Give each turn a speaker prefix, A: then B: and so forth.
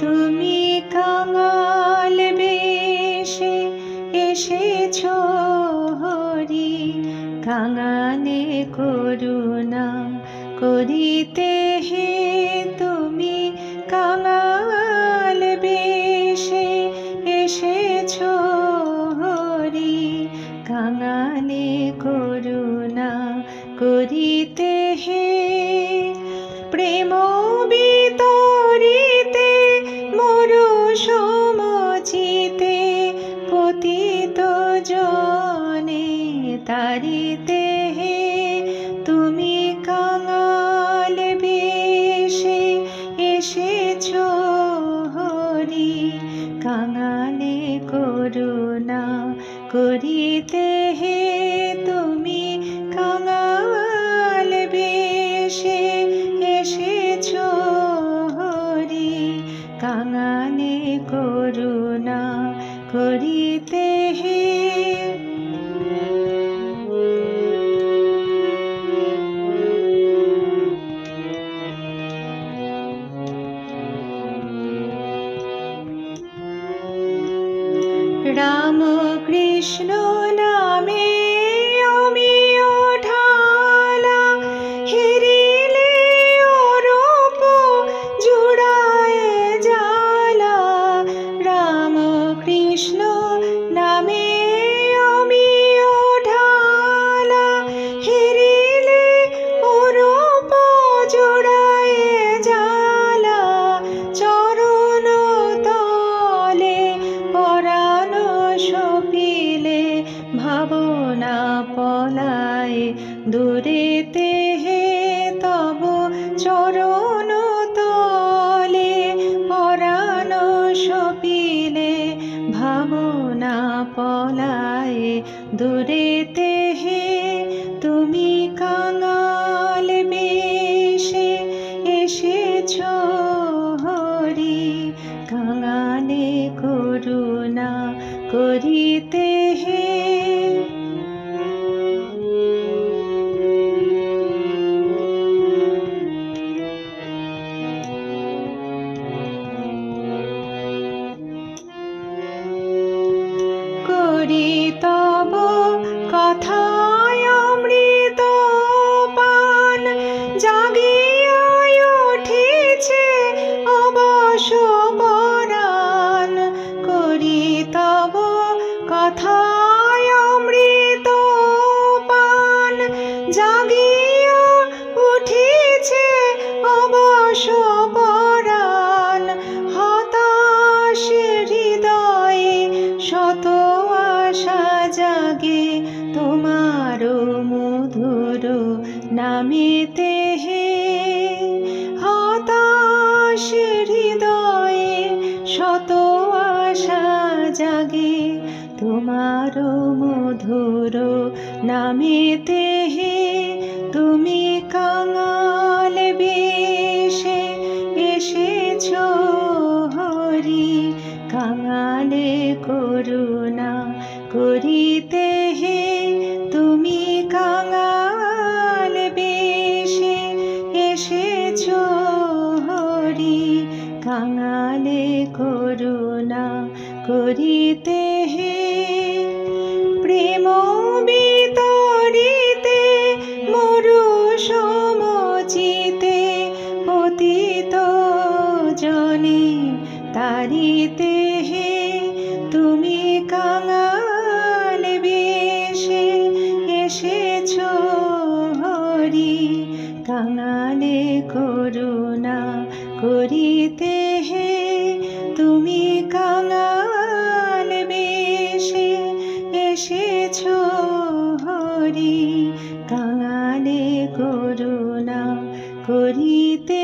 A: তুমি কাঙাল বেশে এসেছ হরি, কাঙালে করুণা করিতে হে। তুমি কাঙাল বেশে এসেছ হরি, কাঙালে করুণা করিতে হে। প্রেম বিতরিতে মরু সমচিতে, পতিত জনে তারিতে হে। তুমি কাঙাল বেশে এসেছ হরি, কাঙালে করুণা করিতে হে। তুমি কাঙাল বেশে এসেছ হরি, কাঙালে করুণা করিতে হে। রাম কৃষ্ণ নামে অমিয় ঢালা, হেরিলে অরূপ জুড়ায় জ্বালা। রাম কৃষ্ণ নামে অমিয় ঢালা, হেরিলে অরূপ জুড়ায় জ্বালা। চরণ তলে পরাণ সপিলে, ভাবনা পলায় দূরেতে হে। তব চরণ তলে পরাণ সপিলে, ভাবনা পলায় দূরেতে হে। তুমি কাঙাল বেশে এসেছ হরি, কাঙালে করুণা করিতে হে। করি তব কথায় অমৃত পান, জাগিয়া উঠিছে অবশ পরাণ। করি তব কথায় অমৃত পান, জাগিয়া উঠিছে অবশ পরাণ। হতাশ হৃদয়ে শত আশা জাগে, তোমার মধুর নামেতে হে। হতাশ হৃদয়ে শত আশা জাগে, তোমার মধুর নামেতে হে। তুমি কাঙাল বেশে এসেছ হরি, কাঙালে করুণা করিতে হে। তুমি কাঙাল বেশে এসেছ হরি, কাঙালে করুণা করিতে হে। প্রেম বিতরিতে মরু সমচিতে, পতিত জনে তারিতে হে। তুমি কাঙাল বেশে এসেছ হরি, কাঙালে করুণা করিতে হে। তুমি কাঙাল বেশে এসেছ হরি, কাঙালে করুণা করিতে